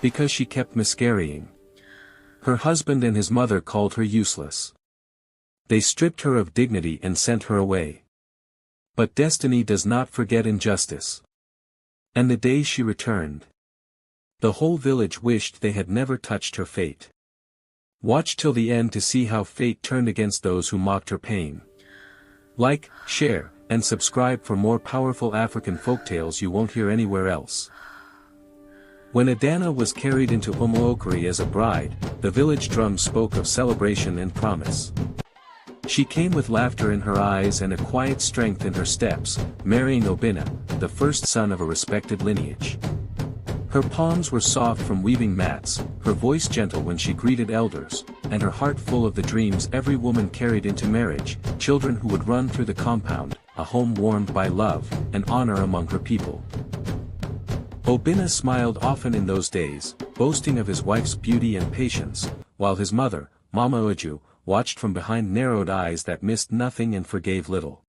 Because she kept miscarrying. Her husband and his mother called her useless. They stripped her of dignity and sent her away. But destiny does not forget injustice. And the day she returned, the whole village wished they had never touched her fate. Watch till the end to see how fate turned against those who mocked her pain. Like, share, and subscribe for more powerful African folktales you won't hear anywhere else. When Adana was carried into Umuokri as a bride, the village drum spoke of celebration and promise. She came with laughter in her eyes and a quiet strength in her steps, marrying Obinna, the first son of a respected lineage. Her palms were soft from weaving mats, her voice gentle when she greeted elders, and her heart full of the dreams every woman carried into marriage, children who would run through the compound, a home warmed by love, and honor among her people. Obinna smiled often in those days, boasting of his wife's beauty and patience, while his mother, Mama Uju, watched from behind narrowed eyes that missed nothing and forgave little.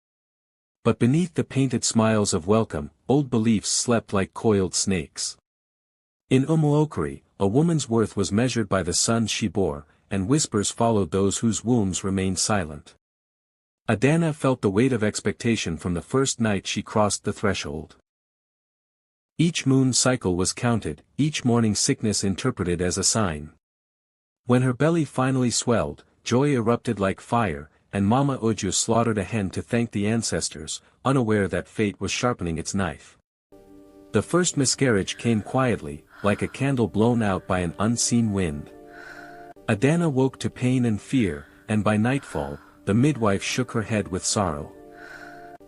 But beneath the painted smiles of welcome, old beliefs slept like coiled snakes. In Umuokri, a woman's worth was measured by the sons she bore, and whispers followed those whose wombs remained silent. Adana felt the weight of expectation from the first night she crossed the threshold. Each moon cycle was counted, each morning sickness interpreted as a sign. When her belly finally swelled, joy erupted like fire, and Mama Uju slaughtered a hen to thank the ancestors, unaware that fate was sharpening its knife. The first miscarriage came quietly, like a candle blown out by an unseen wind. Adana woke to pain and fear, and by nightfall, the midwife shook her head with sorrow.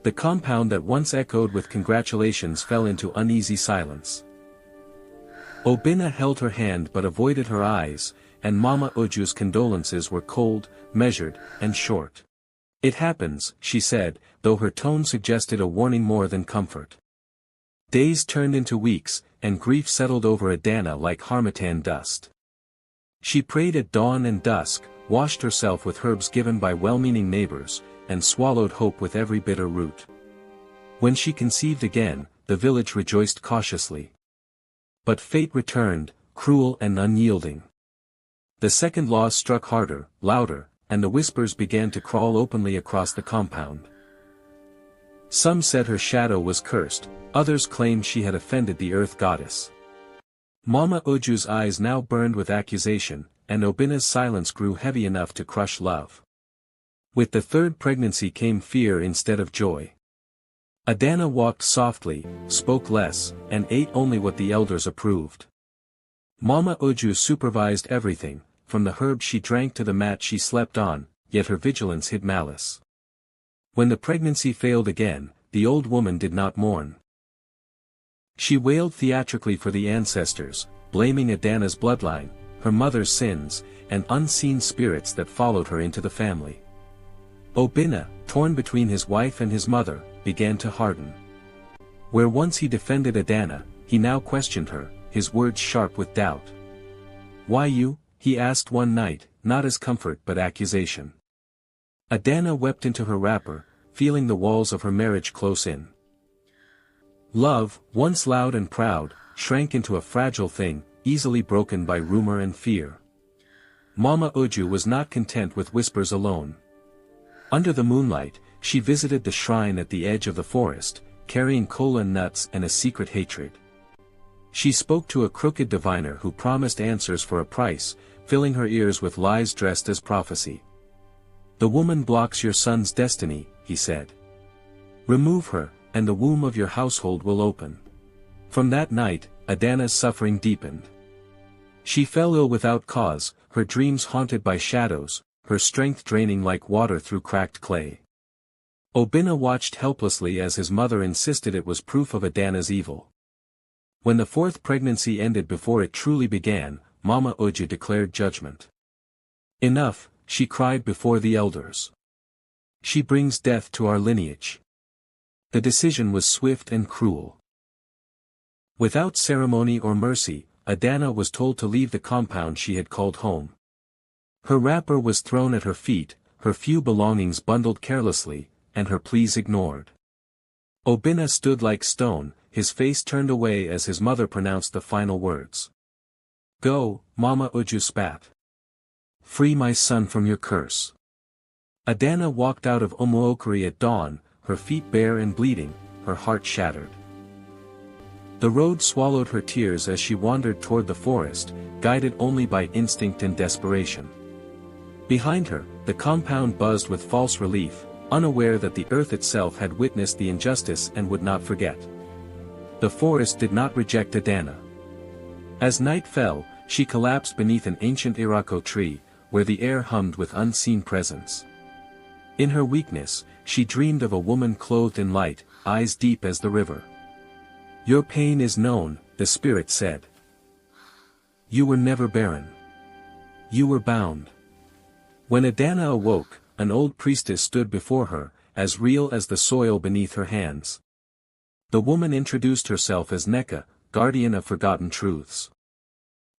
The compound that once echoed with congratulations fell into uneasy silence. Obinna held her hand but avoided her eyes, and Mama Uju's condolences were cold, measured, and short. "It happens," she said, though her tone suggested a warning more than comfort. Days turned into weeks, and grief settled over Adana like harmattan dust. She prayed at dawn and dusk, washed herself with herbs given by well-meaning neighbors, and swallowed hope with every bitter root. When she conceived again, the village rejoiced cautiously. But fate returned, cruel and unyielding. The second loss struck harder, louder, and the whispers began to crawl openly across the compound. Some said her shadow was cursed, others claimed she had offended the earth goddess. Mama Uju's eyes now burned with accusation, and Obinna's silence grew heavy enough to crush love. With the third pregnancy came fear instead of joy. Adana walked softly, spoke less, and ate only what the elders approved. Mama Uju supervised everything, from the herb she drank to the mat she slept on, yet her vigilance hid malice. When the pregnancy failed again, the old woman did not mourn. She wailed theatrically for the ancestors, blaming Adana's bloodline, her mother's sins, and unseen spirits that followed her into the family. Obinna, torn between his wife and his mother, began to harden. Where once he defended Adana, he now questioned her, his words sharp with doubt. "Why you?" he asked one night, not as comfort but accusation. Adana wept into her wrapper, feeling the walls of her marriage close in. Love, once loud and proud, shrank into a fragile thing, easily broken by rumor and fear. Mama Uju was not content with whispers alone. Under the moonlight, she visited the shrine at the edge of the forest, carrying kola nuts and a secret hatred. She spoke to a crooked diviner who promised answers for a price, filling her ears with lies dressed as prophecy. "The woman blocks your son's destiny," he said. "Remove her, and the womb of your household will open." From that night, Adana's suffering deepened. She fell ill without cause, her dreams haunted by shadows, her strength draining like water through cracked clay. Obinna watched helplessly as his mother insisted it was proof of Adana's evil. When the fourth pregnancy ended before it truly began, Mama Uju declared judgment. "Enough," she cried before the elders. "She brings death to our lineage." The decision was swift and cruel. Without ceremony or mercy, Adana was told to leave the compound she had called home. Her wrapper was thrown at her feet, her few belongings bundled carelessly, and her pleas ignored. Obinna stood like stone, his face turned away as his mother pronounced the final words. Go, Mama Uju spat. Free my son from your curse. Adana walked out of Omookuri at dawn, her feet bare and bleeding, her heart shattered. The road swallowed her tears as she wandered toward the forest, guided only by instinct and desperation. Behind her, the compound buzzed with false relief, unaware that the earth itself had witnessed the injustice and would not forget. The forest did not reject Adana. As night fell, she collapsed beneath an ancient irako tree, where the air hummed with unseen presence. In her weakness, she dreamed of a woman clothed in light, eyes deep as the river. Your pain is known, the spirit said. You were never barren. You were bound. When Adana awoke, an old priestess stood before her, as real as the soil beneath her hands. The woman introduced herself as Neka, guardian of forgotten truths.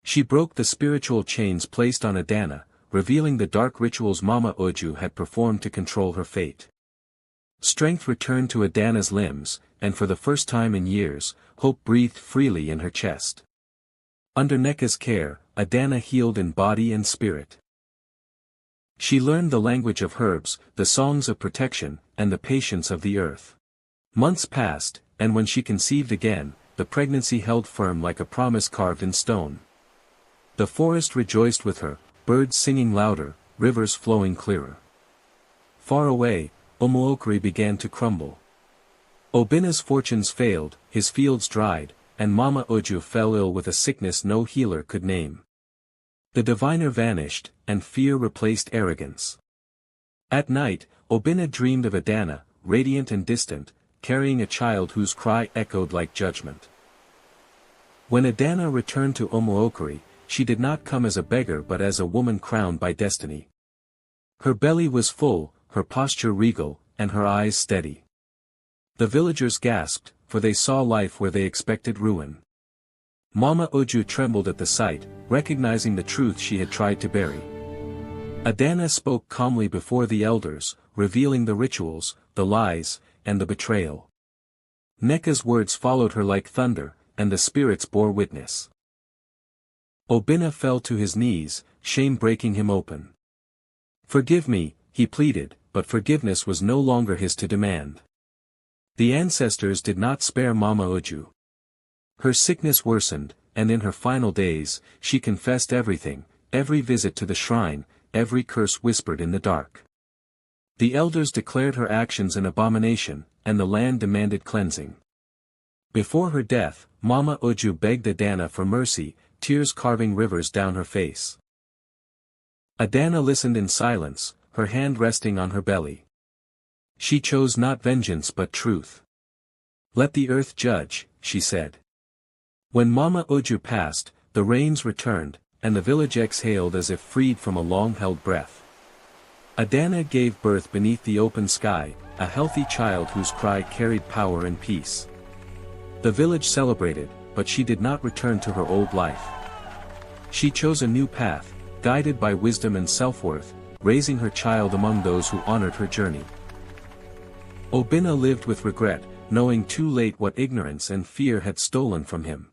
She broke the spiritual chains placed on Adana, revealing the dark rituals Mama Uju had performed to control her fate. Strength returned to Adana's limbs, and for the first time in years, hope breathed freely in her chest. Under Neka's care, Adana healed in body and spirit. She learned the language of herbs, the songs of protection, and the patience of the earth. Months passed, and when she conceived again, the pregnancy held firm like a promise carved in stone. The forest rejoiced with her, birds singing louder, rivers flowing clearer. Far away, Omookuri began to crumble. Obina's fortunes failed, his fields dried, and Mama Uju fell ill with a sickness no healer could name. The diviner vanished, and fear replaced arrogance. At night, Obina dreamed of Adana, radiant and distant, carrying a child whose cry echoed like judgment. When Adana returned to Omookuri, she did not come as a beggar but as a woman crowned by destiny. Her belly was full, her posture regal, and her eyes steady. The villagers gasped, for they saw life where they expected ruin. Mama Uju trembled at the sight, recognizing the truth she had tried to bury. Adana spoke calmly before the elders, revealing the rituals, the lies, and the betrayal. Neka's words followed her like thunder, and the spirits bore witness. Obina fell to his knees, shame breaking him open. Forgive me, he pleaded, but forgiveness was no longer his to demand. The ancestors did not spare Mama Uju. Her sickness worsened, and in her final days, she confessed everything, every visit to the shrine, every curse whispered in the dark. The elders declared her actions an abomination, and the land demanded cleansing. Before her death, Mama Uju begged Adana for mercy, tears carving rivers down her face. Adana listened in silence, her hand resting on her belly. She chose not vengeance but truth. Let the earth judge, she said. When Mama Uju passed, the rains returned, and the village exhaled as if freed from a long-held breath. Adana gave birth beneath the open sky, a healthy child whose cry carried power and peace. The village celebrated, but she did not return to her old life. She chose a new path, guided by wisdom and self-worth, raising her child among those who honored her journey. Obina lived with regret, knowing too late what ignorance and fear had stolen from him.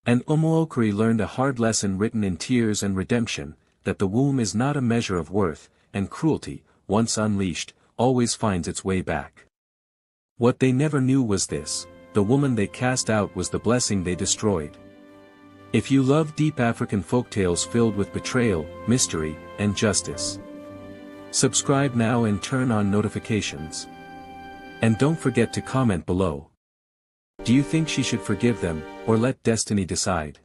And Omookuri learned a hard lesson written in tears and redemption, that the womb is not a measure of worth, and cruelty, once unleashed, always finds its way back. What they never knew was this: the woman they cast out was the blessing they destroyed. If you love deep African folktales filled with betrayal, mystery, and justice, subscribe now and turn on notifications. And don't forget to comment below. Do you think she should forgive them, or let destiny decide?